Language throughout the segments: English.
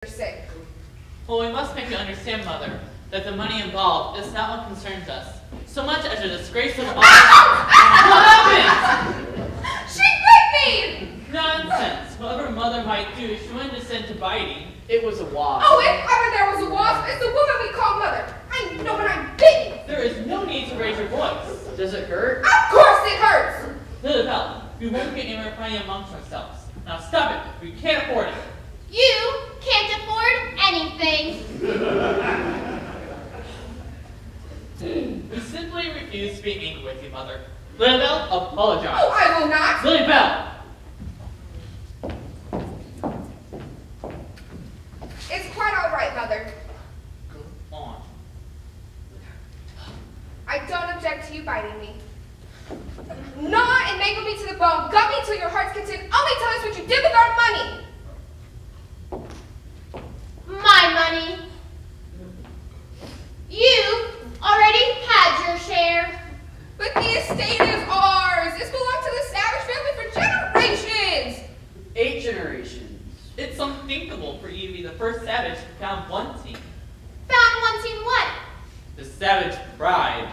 sick. Well, we must make you understand, Mother, that the money involved is not what concerns us, so much as a disgrace to the What happened? She bit me! Nonsense. Whatever Mother might do, she wouldn't descend to biting. It was a wasp. Oh, if ever there was a wasp, it's the woman we call Mother. I know when I'm bitten. There is no need to raise your voice. Does it hurt? Of course it hurts. Lilibelle, we won't get anywhere fighting amongst ourselves. Now stop it. We can't afford it. You can't afford anything. We simply refuse to be angry with you, Mother. Lilibelle, apologize. Oh, I will not. Lilibelle! It's quite all right, Mother. Go on. I don't object to you biting me. Gnaw and mangle me to the bone, gut me till your heart's content. Only tell us what you did with our money. My money. You already had your share. But the estate is ours. It's belonged to the Savage family for generations. 8 generations. It's unthinkable for you to be the first savage found wanting. Found wanting what? The savage bride.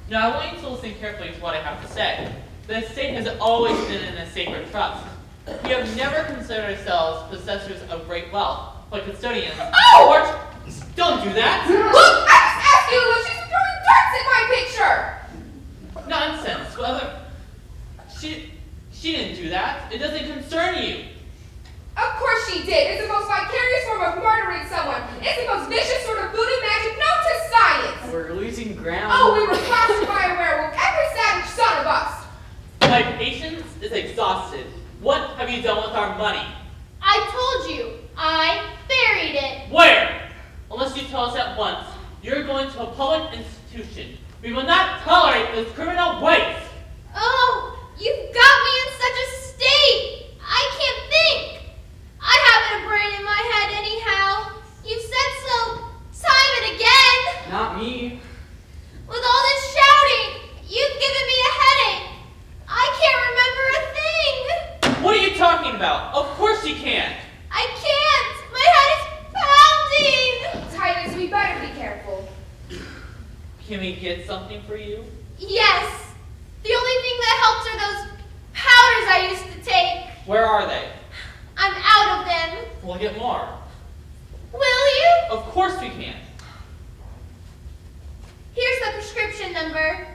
Now, I want you to listen carefully to what I have to say. The estate has always been in a sacred trust. We have never considered ourselves possessors of great wealth, but custodians. Oh! Or, don't do that! Look, I just asked you, look, she's throwing darts at my picture. Nonsense. Well, she didn't do that. It doesn't concern you. Of course she did. It's the most vicarious form of murdering someone. It's the most vicious sort of voodoo magic known to science. We're losing ground. Oh, we were captured by a werewolf. Every savage son of us. My patience is exhausted. What have you done with our money? I told you. I buried it. Where? Unless you tell us at once, you're going to a public institution. We will not tolerate this criminal waste. Oh, you've got me in such a state. I can't think. I haven't a brain in my head anyhow. You've said so time and again. Not me. With all this shouting, you've given me a headache. I can't remember a thing. What are you talking about? Of course you can't. I can't. My head is pounding. Titus, we better be careful. Can we get something for you? Yes. The only thing that helps are those powders I used to take. Where are they? I'm out of them. We'll get more. Will you? Of course we can. Here's the prescription number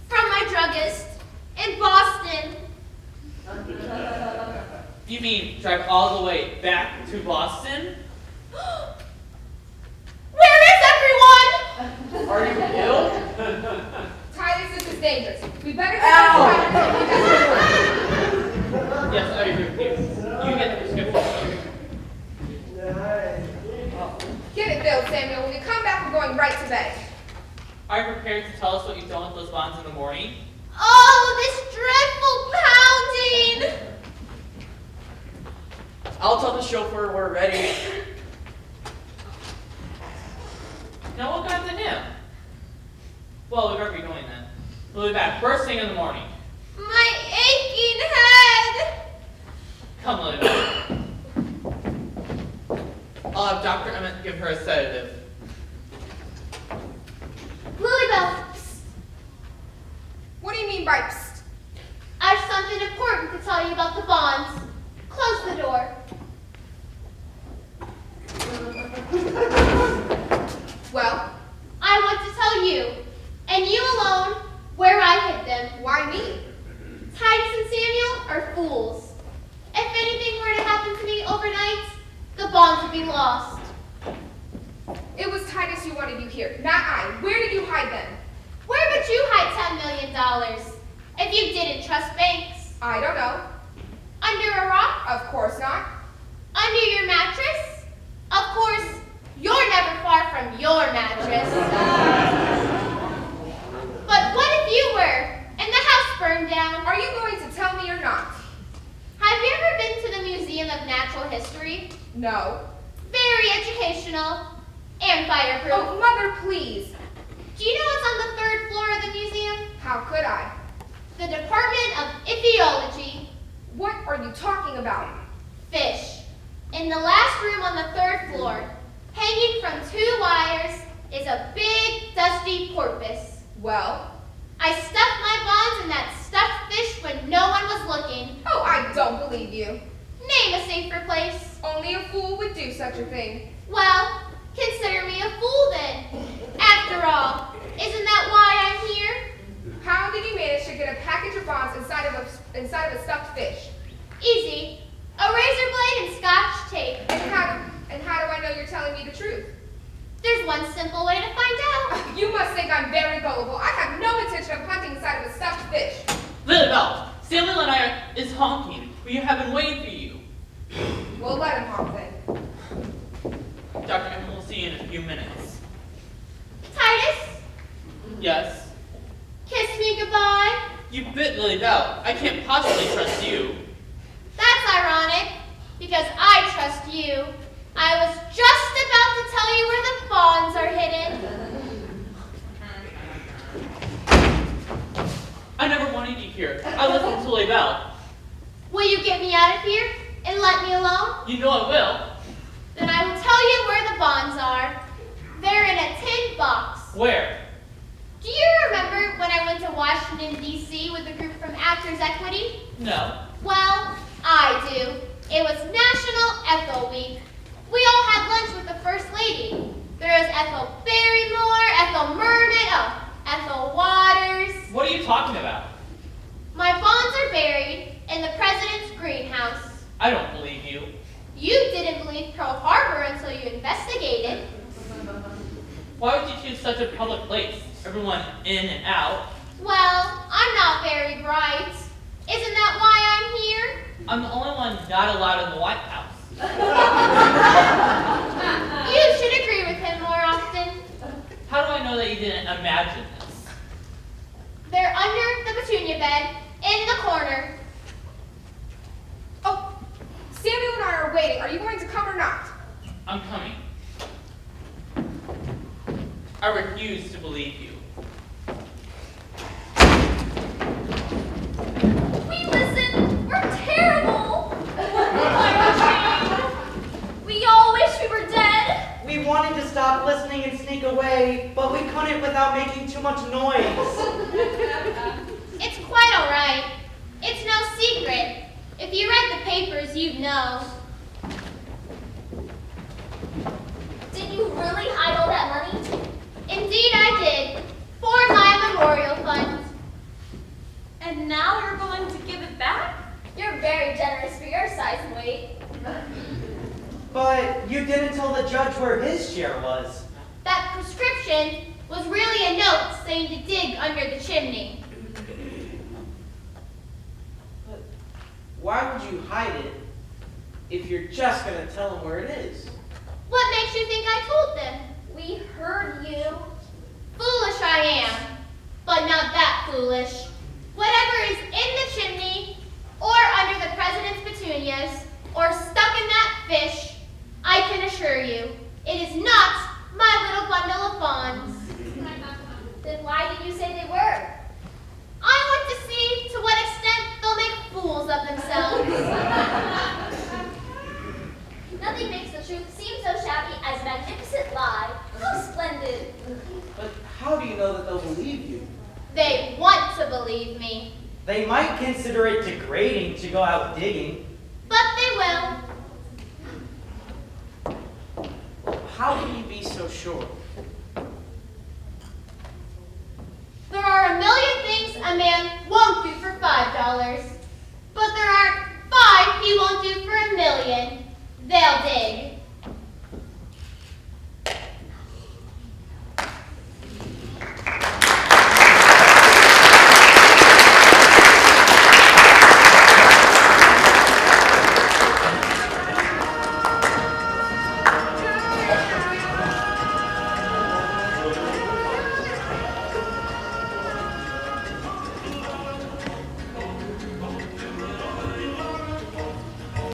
from my druggist in Boston. You mean drive all the way back to Boston? Where is everyone? Are you ill? Titus, this is dangerous. We better get Ow! Yes, I agree with you. You get the prescription. Get it filled, Samuel. When we come back, we're going right to bed. Are you prepared to tell us what you've done with those bonds in the morning? Oh, this dreadful pounding. I'll tell the chauffeur we're ready. Now what got the nip? Well, we better be going then. We'll be back first thing in the morning. My aching head. Come, Lilibelle. I'll have Dr. Emmett give her a sedative. Lilibelle, psst. What do you mean by psst? I have something important to tell you about the bonds. Close the door. Well, I want to tell you, and you alone, where I hid them. why me? Titus and Samuel are fools. If anything were to happen to me overnight, the bonds would be lost. It was Titus who wanted you here, not I. Where did you hide them? Where would you hide $10 million if you didn't trust banks? I don't know. Under a rock? Of course not. Under your mattress? Of course, you're never far from your mattress. But what if you were, and the house burned down? Are you going to tell me or not? Have you ever been to the Museum of Natural History? No. Very educational and fireproof. Oh, Mother, please. Do you know what's on the 3rd floor of the museum? How could I? The Department of Ichthyology. What are you talking about? Fish. In the last room on the 3rd floor, hanging from 2 wires, is a big, dusty porpoise. Well? I stuffed my bonds in that stuffed fish when no one was looking. Oh, I don't believe you. Name a safer place. Only a fool would do such a thing. Well, consider me a fool then. After all, isn't that why I'm here? How did you manage to get a package of bonds inside of a stuffed fish? Easy. A razor blade and scotch tape. And how do I know you're telling me the truth? There's one simple way to find out. You must think I'm very gullible. I have no intention of hunting inside of a stuffed fish. Lilibel, Samuel and I is honking. We have been waiting for you. Well, let him honk then. Dr. M will see you in a few minutes. Titus, Yes? kiss me goodbye. You bit Lilibel. I can't possibly trust you. That's ironic, because I trust you. I was just about to tell you where the bonds are hidden. I never wanted you here. I listened to Lilibel. Will you get me out of here and let me alone? You know I will. Then I will tell you where the bonds are. They're in a tin box. Where? Do you remember when I went to Washington, D.C. with a group from Actors Equity? No. Well, I do. It was National Ethel Week. We all had lunch with the First Lady. There was Ethel Barrymore, Ethel Merman, Ethel Waters. What are you talking about? My bonds are buried in the President's greenhouse. I don't believe you. You didn't believe Pearl Harbor until you investigated. Why would you choose such a public place? Everyone in and out. Well, I'm not very bright. Isn't that why I'm here? I'm the only one not allowed in the White House. You should agree with him more often. How do I know that you didn't imagine this? They're under the petunia bed, in the corner. Oh, Samuel and I are waiting. Are you going to come or not? I'm coming. I refuse to believe you. We listen. We're terrible. We all wish we were dead. We wanted to stop listening and sneak away, but we couldn't without making too much noise. It's quite all right. It's no secret. If you read the papers, you'd know. Did you really hide all that money? Indeed, I did. For my memorial fund. And now you're going to give it back? You're very generous for your size and weight. But you didn't tell the judge where his share was. That prescription was really a note saying to dig under the chimney. But why would you hide it if you're just going to tell them where it is? What makes you think I told them? We heard you. Foolish I am, but not that foolish. Whatever is in the chimney, or under the president's petunias, or stuck in that fish, I can assure you, it is not my little bundle of bonds. Then why did you say they were? I want to see to what extent they'll make fools of themselves. Nothing makes the truth seem so shabby as a magnificent lie. How splendid. But how do you know that they'll believe you? They want to believe me, They might consider it degrading to go out digging. but they will. How can you be so sure? There are a million things a man